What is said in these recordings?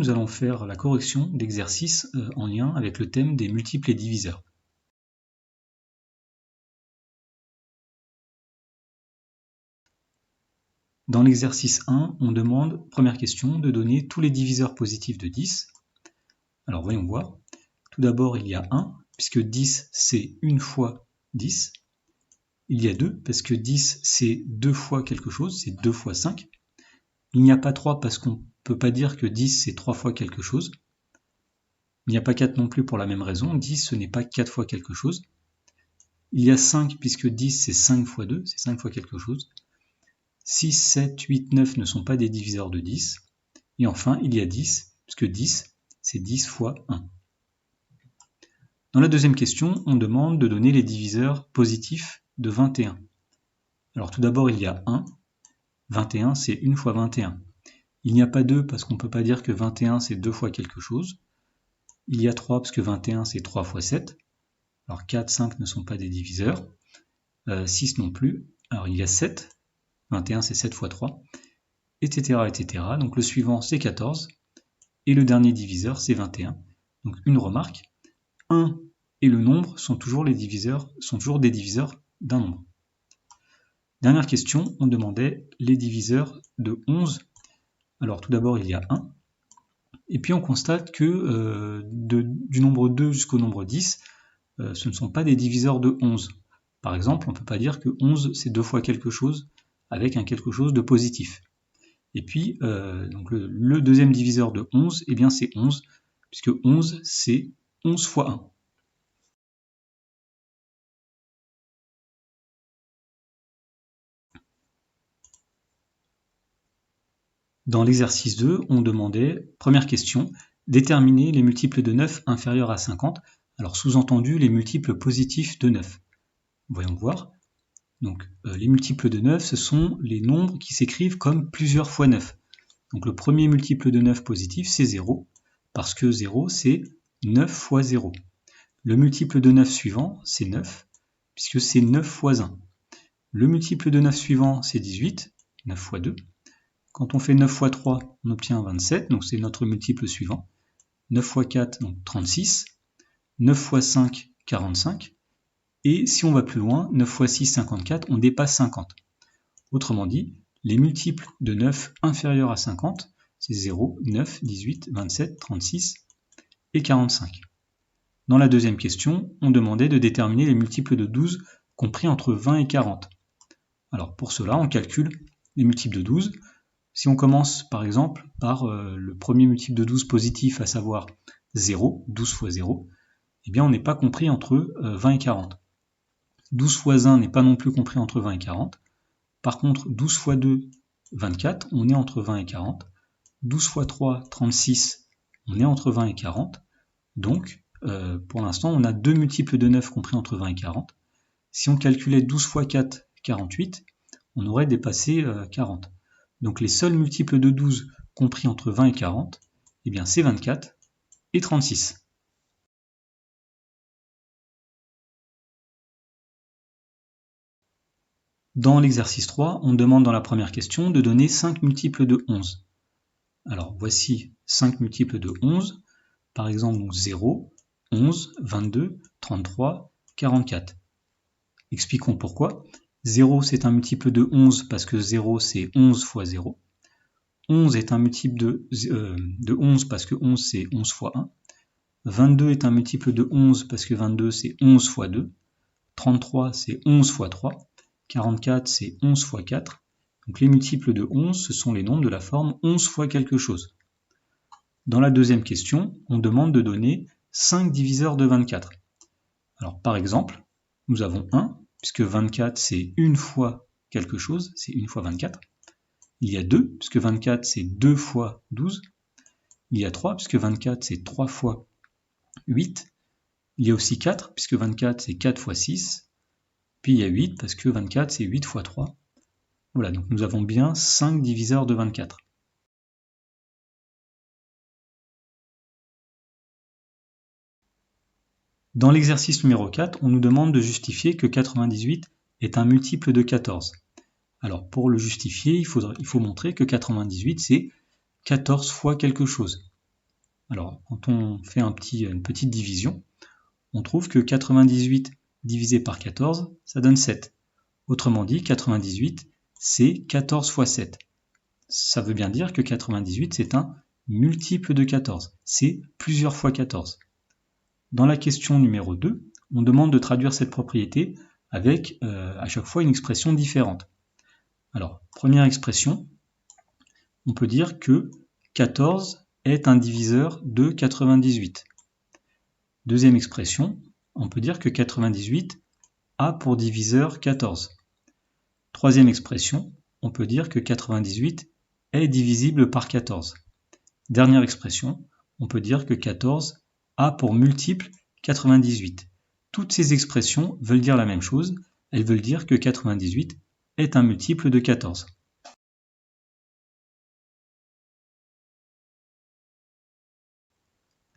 nous allons faire la correction d'exercices en lien avec le thème des multiples et diviseurs. Dans l'exercice 1, on demande, première question, de donner tous les diviseurs positifs de 10. Alors voyons voir. Tout d'abord, il y a 1, puisque 10 c'est 1 fois 10. Il y a 2, parce que 10 c'est 2 fois quelque chose, c'est 2 fois 5. Il n'y a pas 3 parce qu'on ne peut pas dire que 10 c'est 3 fois quelque chose. Il n'y a pas 4 non plus pour la même raison, 10 ce n'est pas 4 fois quelque chose. Il y a 5 puisque 10 c'est 5 fois 2, c'est 5 fois quelque chose. 6, 7, 8, 9 ne sont pas des diviseurs de 10. Et enfin, il y a 10, puisque 10, c'est 10 fois 1. Dans la deuxième question, on demande de donner les diviseurs positifs de 21. Alors tout d'abord, il y a 1. 21, c'est 1 fois 21. Il n'y a pas 2 parce qu'on ne peut pas dire que 21, c'est 2 fois quelque chose. Il y a 3 parce que 21, c'est 3 fois 7. Alors 4, 5 ne sont pas des diviseurs. 6 non plus. Alors il y a 7. 21 c'est 7 fois 3, etc., etc. Donc le suivant c'est 14, et le dernier diviseur c'est 21. Donc une remarque, 1 et le nombre sont toujours des diviseurs d'un nombre. Dernière question, on demandait les diviseurs de 11. Alors tout d'abord il y a 1, et puis on constate que du nombre 2 jusqu'au nombre 10, ce ne sont pas des diviseurs de 11. Par exemple, on ne peut pas dire que 11 c'est 2 fois quelque chose, avec un quelque chose de positif. Et puis, donc le deuxième diviseur de 11, eh bien c'est 11, puisque 11, c'est 11 fois 1. Dans l'exercice 2, on demandait, première question, déterminer les multiples de 9 inférieurs à 50, alors sous-entendu les multiples positifs de 9. Voyons voir. Donc, les multiples de 9, ce sont les nombres qui s'écrivent comme plusieurs fois 9. Donc le premier multiple de 9 positif, c'est 0, parce que 0, c'est 9 fois 0. Le multiple de 9 suivant, c'est 9, puisque c'est 9 fois 1. Le multiple de 9 suivant, c'est 18, 9 fois 2. Quand on fait 9 fois 3, on obtient 27, donc c'est notre multiple suivant. 9 fois 4, donc 36. 9 fois 5, 45. Et si on va plus loin, 9 fois 6, 54, on dépasse 50. Autrement dit, les multiples de 9 inférieurs à 50, c'est 0, 9, 18, 27, 36 et 45. Dans la deuxième question, on demandait de déterminer les multiples de 12 compris entre 20 et 40. Alors pour cela, on calcule les multiples de 12. Si on commence par exemple par le premier multiple de 12 positif, à savoir 0, 12 fois 0, eh bien on n'est pas compris entre 20 et 40. 12 fois 1 n'est pas non plus compris entre 20 et 40. Par contre, 12 fois 2, 24, on est entre 20 et 40. 12 fois 3, 36, on est entre 20 et 40. Donc, pour l'instant, on a deux multiples de 9 compris entre 20 et 40. Si on calculait 12 fois 4, 48, on aurait dépassé 40. Donc les seuls multiples de 12 compris entre 20 et 40, eh bien c'est 24 et 36. Dans l'exercice 3, on demande dans la première question de donner 5 multiples de 11. Alors voici 5 multiples de 11, par exemple 0, 11, 22, 33, 44. Expliquons pourquoi. 0 c'est un multiple de 11 parce que 0 c'est 11 fois 0. 11 est un multiple de 11 parce que 11 c'est 11 fois 1. 22 est un multiple de 11 parce que 22 c'est 11 fois 2. 33 c'est 11 fois 3. 44 c'est 11 fois 4. Donc les multiples de 11, ce sont les nombres de la forme 11 fois quelque chose. Dans la deuxième question, on demande de donner 5 diviseurs de 24. Alors par exemple, nous avons 1, puisque 24 c'est 1 fois quelque chose, c'est 1 fois 24. Il y a 2, puisque 24 c'est 2 fois 12. Il y a 3, puisque 24 c'est 3 fois 8. Il y a aussi 4, puisque 24 c'est 4 fois 6. Puis il y a 8, parce que 24 c'est 8 fois 3. Voilà, donc nous avons bien 5 diviseurs de 24. Dans l'exercice numéro 4, on nous demande de justifier que 98 est un multiple de 14. Alors pour le justifier, il faut montrer que 98 c'est 14 fois quelque chose. Alors, quand on fait une petite division, on trouve que 98 divisé par 14, ça donne 7. Autrement dit, 98, c'est 14 fois 7. Ça veut bien dire que 98, c'est un multiple de 14. C'est plusieurs fois 14. Dans la question numéro 2, on demande de traduire cette propriété avec à chaque fois une expression différente. Alors, première expression, on peut dire que 14 est un diviseur de 98. Deuxième expression, on peut dire que 98 a pour diviseur 14. Troisième expression, on peut dire que 98 est divisible par 14. Dernière expression, on peut dire que 14 a pour multiple 98. Toutes ces expressions veulent dire la même chose, elles veulent dire que 98 est un multiple de 14.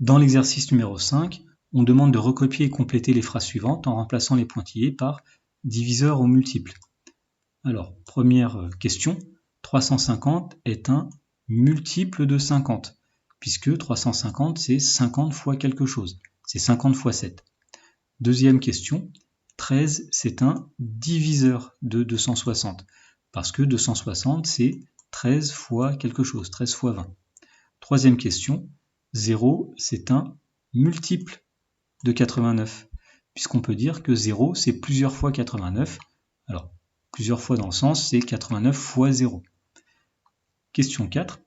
Dans l'exercice numéro 5, on demande de recopier et compléter les phrases suivantes en remplaçant les pointillés par diviseur ou multiple. Alors, première question, 350 est un multiple de 50, puisque 350 c'est 50 fois quelque chose, c'est 50 fois 7. Deuxième question, 13 c'est un diviseur de 260, parce que 260 c'est 13 fois quelque chose, 13 fois 20. Troisième question, 0 c'est un multiple de 89, puisqu'on peut dire que 0 c'est plusieurs fois 89, alors plusieurs fois dans le sens c'est 89 fois 0. Question 4,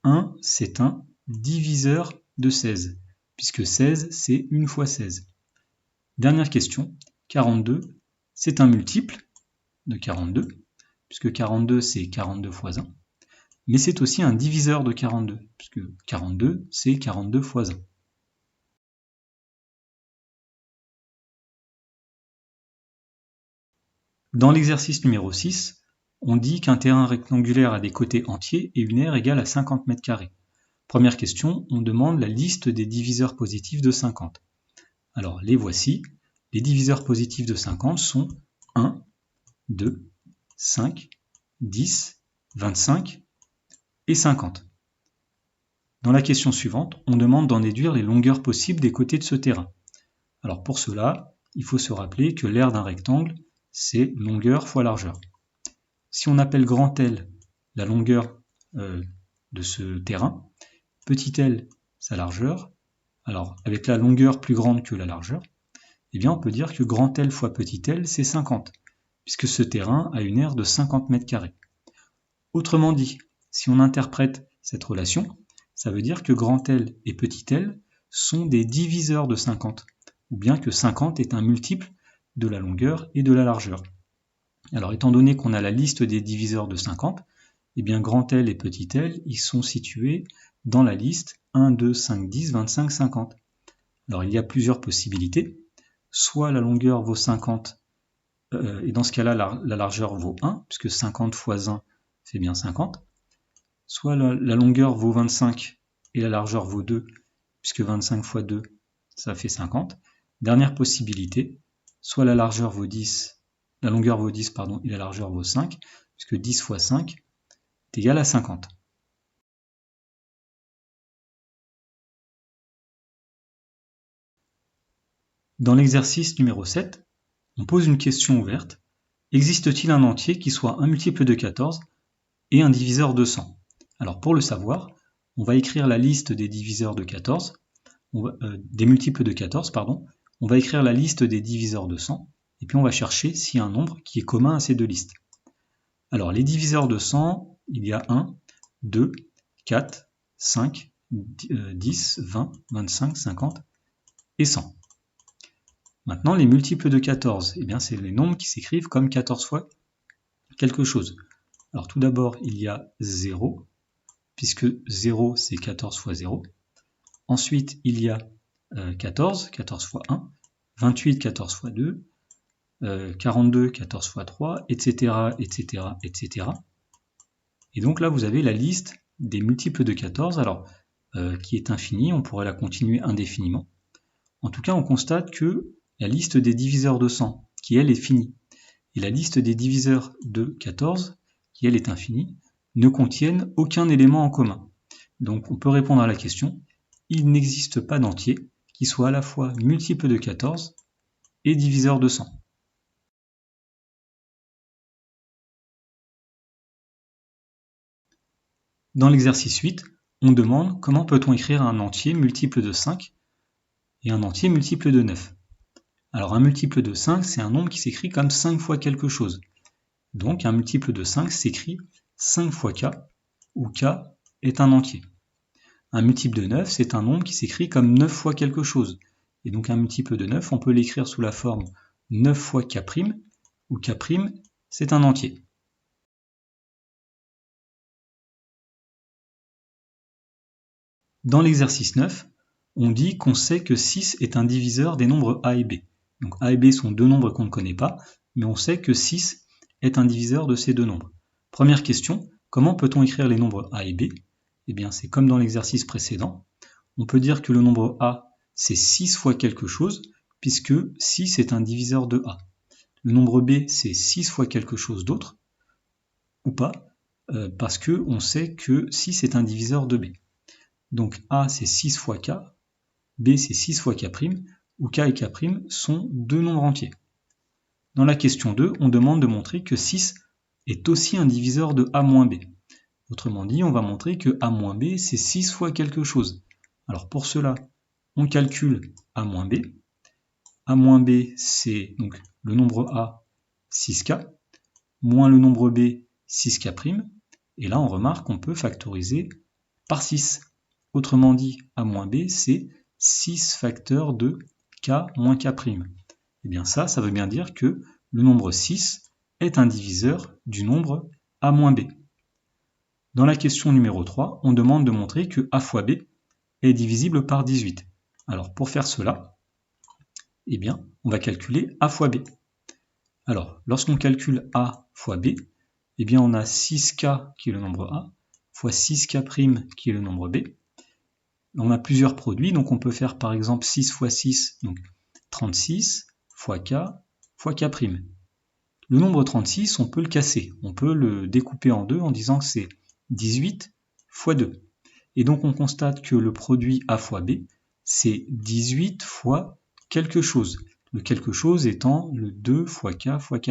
1 c'est un diviseur de 16, puisque 16 c'est 1 fois 16. Dernière question, 42 c'est un multiple de 42, puisque 42 c'est 42 fois 1, mais c'est aussi un diviseur de 42, puisque 42 c'est 42 fois 1. Dans l'exercice numéro 6, on dit qu'un terrain rectangulaire a des côtés entiers et une aire égale à 50 m². Première question, on demande la liste des diviseurs positifs de 50. Alors, les voici. Les diviseurs positifs de 50 sont 1, 2, 5, 10, 25 et 50. Dans la question suivante, on demande d'en déduire les longueurs possibles des côtés de ce terrain. Alors pour cela, il faut se rappeler que l'aire d'un rectangle, c'est longueur fois largeur. Si on appelle grand L la longueur de ce terrain, petit l sa largeur, alors avec la longueur plus grande que la largeur, eh bien on peut dire que grand L fois petit l c'est 50, puisque ce terrain a une aire de 50 m². Autrement dit, si on interprète cette relation, ça veut dire que grand L et petit l sont des diviseurs de 50, ou bien que 50 est un multiple de la longueur et de la largeur. Alors étant donné qu'on a la liste des diviseurs de 50, eh bien grand L et petit l, ils sont situés dans la liste 1, 2, 5, 10, 25, 50. Alors il y a plusieurs possibilités. Soit la longueur vaut 50, et dans ce cas-là la largeur vaut 1, puisque 50 fois 1 fait bien 50. Soit la longueur vaut 25 et la largeur vaut 2, puisque 25 fois 2, ça fait 50. Dernière possibilité, soit la largeur vaut 10, la longueur vaut 10, et la largeur vaut 5, puisque 10 fois 5 est égal à 50. Dans l'exercice numéro 7, on pose une question ouverte. Existe-t-il un entier qui soit un multiple de 14 et un diviseur de 100? Alors pour le savoir, on va écrire la liste des diviseurs de 14, des multiples de 14, on va écrire la liste des diviseurs de 100, et puis on va chercher s'il y a un nombre qui est commun à ces deux listes. Alors les diviseurs de 100, il y a 1, 2, 4, 5, 10, 20, 25, 50 et 100. Maintenant, les multiples de 14, eh bien, c'est les nombres qui s'écrivent comme 14 fois quelque chose. Alors tout d'abord, il y a 0, puisque 0 c'est 14 fois 0. Ensuite, il y a 14, 14 fois 1, 28, 14 fois 2, 42, 14 fois 3, etc., etc., etc. Et donc là, vous avez la liste des multiples de 14, alors qui est infinie, on pourrait la continuer indéfiniment. En tout cas, on constate que la liste des diviseurs de 100, qui elle est finie, et la liste des diviseurs de 14, qui elle est infinie, ne contiennent aucun élément en commun. Donc on peut répondre à la question, il n'existe pas d'entier qui soit à la fois multiple de 14 et diviseur de 100. Dans l'exercice 8, on demande comment peut-on écrire un entier multiple de 5 et un entier multiple de 9. Alors un multiple de 5, c'est un nombre qui s'écrit comme 5 fois quelque chose. Donc un multiple de 5 s'écrit 5 fois k, où k est un entier. Un multiple de 9, c'est un nombre qui s'écrit comme 9 fois quelque chose. Et donc un multiple de 9, on peut l'écrire sous la forme 9 fois k', où k' c'est un entier. Dans l'exercice 9, on dit qu'on sait que 6 est un diviseur des nombres a et b. Donc a et b sont deux nombres qu'on ne connaît pas, mais on sait que 6 est un diviseur de ces deux nombres. Première question, comment peut-on écrire les nombres a et b? Eh bien c'est comme dans l'exercice précédent. On peut dire que le nombre a, c'est 6 fois quelque chose, puisque 6 est un diviseur de a. Le nombre b, c'est 6 fois quelque chose d'autre, ou pas, parce qu'on sait que 6 est un diviseur de b. Donc a, c'est 6 fois k, b, c'est 6 fois k', où k et k' sont deux nombres entiers. Dans la question 2, on demande de montrer que 6 est aussi un diviseur de a moins b. Autrement dit, on va montrer que a moins b, c'est 6 fois quelque chose. Alors pour cela, on calcule a moins b. A moins b, c'est donc le nombre a, 6k, moins le nombre b, 6k'. Et là, on remarque qu'on peut factoriser par 6. Autrement dit, a moins b, c'est 6 facteurs de k moins k'. Et bien ça veut bien dire que le nombre 6 est un diviseur du nombre a moins b. Dans la question numéro 3, on demande de montrer que a fois b est divisible par 18. Alors pour faire cela, eh bien, on va calculer a fois b. Alors, lorsqu'on calcule a fois b, eh bien on a 6k qui est le nombre a, fois 6k' qui est le nombre b. On a plusieurs produits, donc on peut faire par exemple 6 fois 6, donc 36, fois k, fois k'. Le nombre 36, on peut le casser, on peut le découper en deux en disant que c'est 18 fois 2. Et donc on constate que le produit a fois b, c'est 18 fois quelque chose. Le quelque chose étant le 2 fois k fois k'.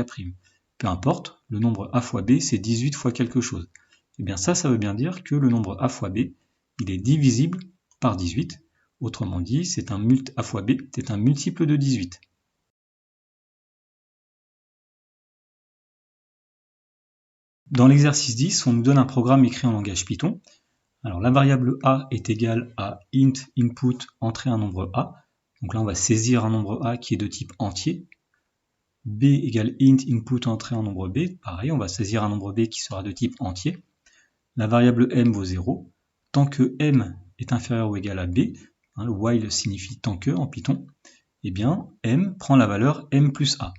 Peu importe, le nombre a fois b, c'est 18 fois quelque chose. Et bien ça veut bien dire que le nombre a fois b, il est divisible par 18. Autrement dit, a fois b, c'est un multiple de 18. Dans l'exercice 10, on nous donne un programme écrit en langage Python. Alors la variable a est égale à int input entrer un nombre a. Donc là on va saisir un nombre a qui est de type entier. B égale int input entrer un nombre b. Pareil, on va saisir un nombre b qui sera de type entier. La variable m vaut 0. Tant que m est inférieur ou égal à b, le while signifie tant que en Python, eh bien m prend la valeur m plus a.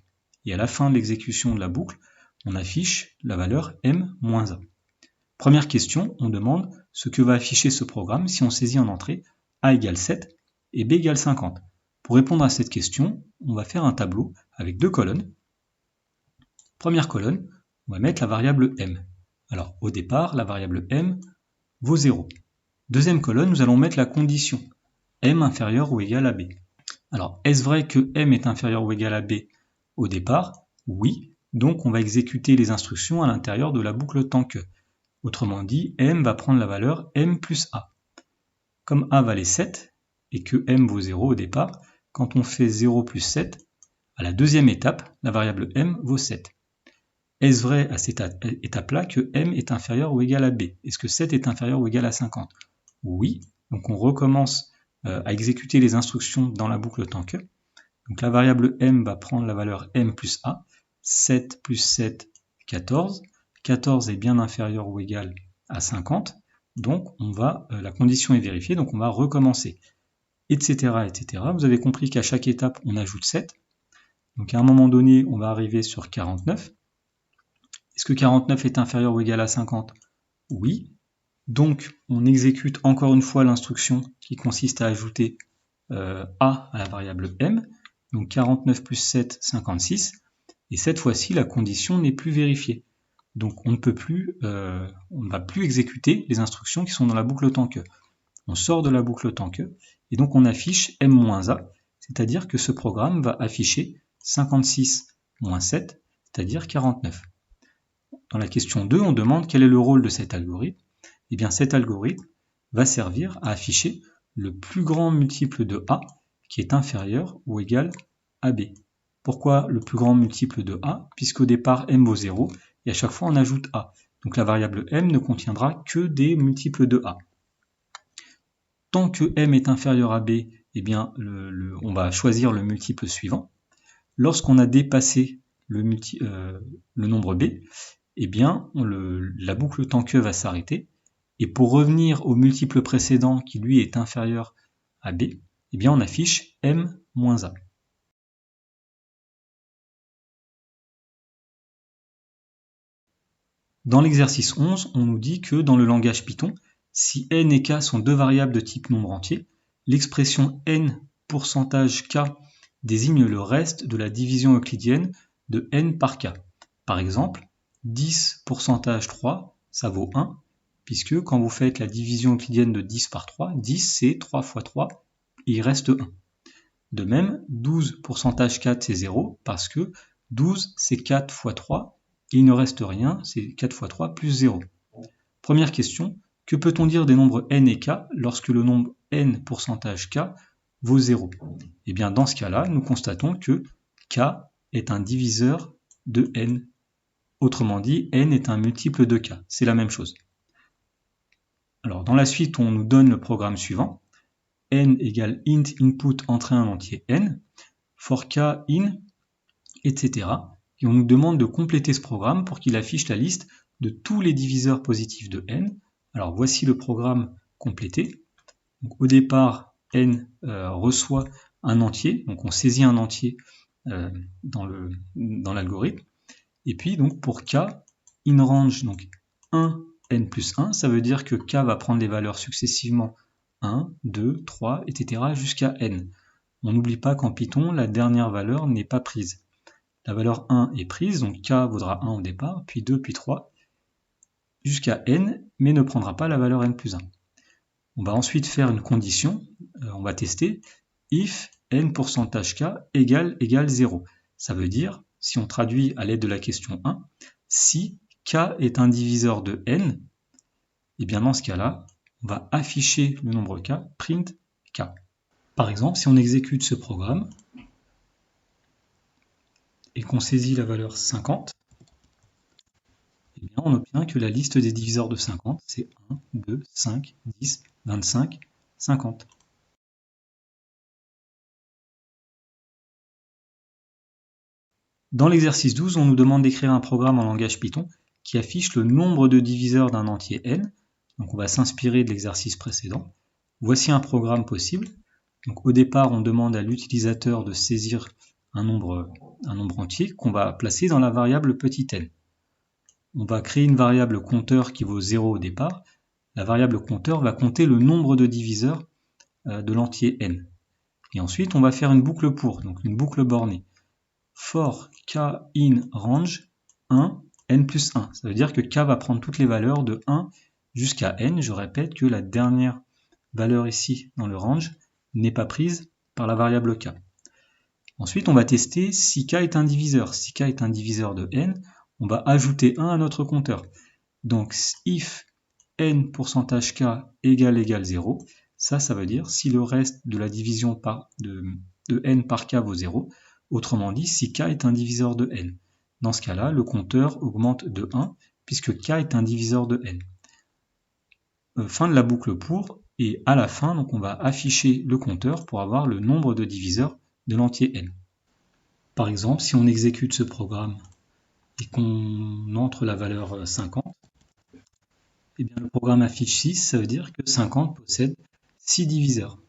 Et à la fin de l'exécution de la boucle, on affiche la valeur m moins a. Première question, on demande ce que va afficher ce programme si on saisit en entrée a égale 7 et b égale 50. Pour répondre à cette question, on va faire un tableau avec deux colonnes. Première colonne, on va mettre la variable m. Alors au départ, la variable m vaut 0. Deuxième colonne, nous allons mettre la condition m inférieur ou égal à b. Alors est-ce vrai que m est inférieur ou égal à b au départ? Oui, donc on va exécuter les instructions à l'intérieur de la boucle tant que. Autrement dit, m va prendre la valeur m plus a. Comme a valait 7 et que m vaut 0 au départ, quand on fait 0 plus 7, à la deuxième étape, la variable m vaut 7. Est-ce vrai à cette étape-là que m est inférieur ou égal à b? Est-ce que 7 est inférieur ou égal à 50? Oui, donc on recommence à exécuter les instructions dans la boucle tant que. Donc la variable m va prendre la valeur m plus a. 7 plus 7, 14. 14 est bien inférieur ou égal à 50. Donc la condition est vérifiée, donc on va recommencer, etc., etc. Vous avez compris qu'à chaque étape, on ajoute 7. Donc à un moment donné, on va arriver sur 49. Est-ce que 49 est inférieur ou égal à 50? Oui. Donc on exécute encore une fois l'instruction qui consiste à ajouter a à la variable m. Donc 49 plus 7, 56. Et cette fois-ci, la condition n'est plus vérifiée. Donc on ne va plus exécuter les instructions qui sont dans la boucle tant que. On sort de la boucle tant que, et donc on affiche m-a, c'est-à-dire que ce programme va afficher 56 moins 7, c'est-à-dire 49. Dans la question 2, on demande quel est le rôle de cet algorithme. Eh bien, cet algorithme va servir à afficher le plus grand multiple de A qui est inférieur ou égal à B. Pourquoi le plus grand multiple de A? Puisqu'au départ, m vaut 0, et à chaque fois, on ajoute A. Donc la variable m ne contiendra que des multiples de A. Tant que m est inférieur à b, eh bien, on va choisir le multiple suivant. Lorsqu'on a dépassé le nombre b, eh bien, la boucle tant que va s'arrêter. Et pour revenir au multiple précédent qui lui est inférieur à b, eh bien, on affiche m moins a. Dans l'exercice 11, on nous dit que dans le langage Python, si n et k sont deux variables de type nombre entier, l'expression n pourcentage k désigne le reste de la division euclidienne de n par k. Par exemple, 10 pourcentage 3, ça vaut 1, puisque quand vous faites la division euclidienne de 10 par 3, 10 c'est 3 fois 3, et il reste 1. De même, 12 pourcentage 4 c'est 0, parce que 12 c'est 4 fois 3, et il ne reste rien, c'est 4 fois 3 plus 0. Première question, que peut-on dire des nombres n et k lorsque le nombre n pourcentage k vaut 0? Eh bien, dans ce cas-là, nous constatons que k est un diviseur de n. Autrement dit, n est un multiple de k. C'est la même chose. Alors, dans la suite, on nous donne le programme suivant. N égale int input entrée un entier n, for k in, etc. Et on nous demande de compléter ce programme pour qu'il affiche la liste de tous les diviseurs positifs de n. Alors voici le programme complété. Donc, au départ, n reçoit un entier, donc on saisit un entier dans l'algorithme. Et puis donc pour k, in range donc 1 n plus 1, ça veut dire que k va prendre les valeurs successivement 1, 2, 3, etc. jusqu'à n. On n'oublie pas qu'en Python, la dernière valeur n'est pas prise. La valeur 1 est prise, donc k vaudra 1 au départ, puis 2, puis 3, jusqu'à n, mais ne prendra pas la valeur n plus 1. On va ensuite faire une condition, on va tester if n pourcentage k égale 0. Ça veut dire, si on traduit à l'aide de la question 1, si k est un diviseur de n, et bien dans ce cas-là, on va afficher le nombre k, print k. Par exemple, si on exécute ce programme, et qu'on saisit la valeur 50, eh bien on obtient que la liste des diviseurs de 50, c'est 1, 2, 5, 10, 25, 50. Dans l'exercice 12, on nous demande d'écrire un programme en langage Python qui affiche le nombre de diviseurs d'un entier n. Donc on va s'inspirer de l'exercice précédent. Voici un programme possible. Donc au départ, on demande à l'utilisateur de saisir un nombre entier qu'on va placer dans la variable petit n. On va créer une variable compteur qui vaut 0 au départ. La variable compteur va compter le nombre de diviseurs de l'entier n. Et ensuite, on va faire une boucle pour, donc une boucle bornée. For k in range 1 n plus 1. Ça veut dire que k va prendre toutes les valeurs de 1 jusqu'à n. Je répète que la dernière valeur ici dans le range n'est pas prise par la variable k. Ensuite, on va tester si k est un diviseur. Si k est un diviseur de n, on va ajouter 1 à notre compteur. Donc, if n pourcentage k égale 0, ça veut dire si le reste de la division de n par k vaut 0, autrement dit, si k est un diviseur de n. Dans ce cas-là, le compteur augmente de 1, puisque k est un diviseur de n. Fin de la boucle pour, et à la fin, donc on va afficher le compteur pour avoir le nombre de diviseurs de l'entier n. Par exemple, si on exécute ce programme et qu'on entre la valeur 50, eh bien, le programme affiche 6, ça veut dire que 50 possède 6 diviseurs.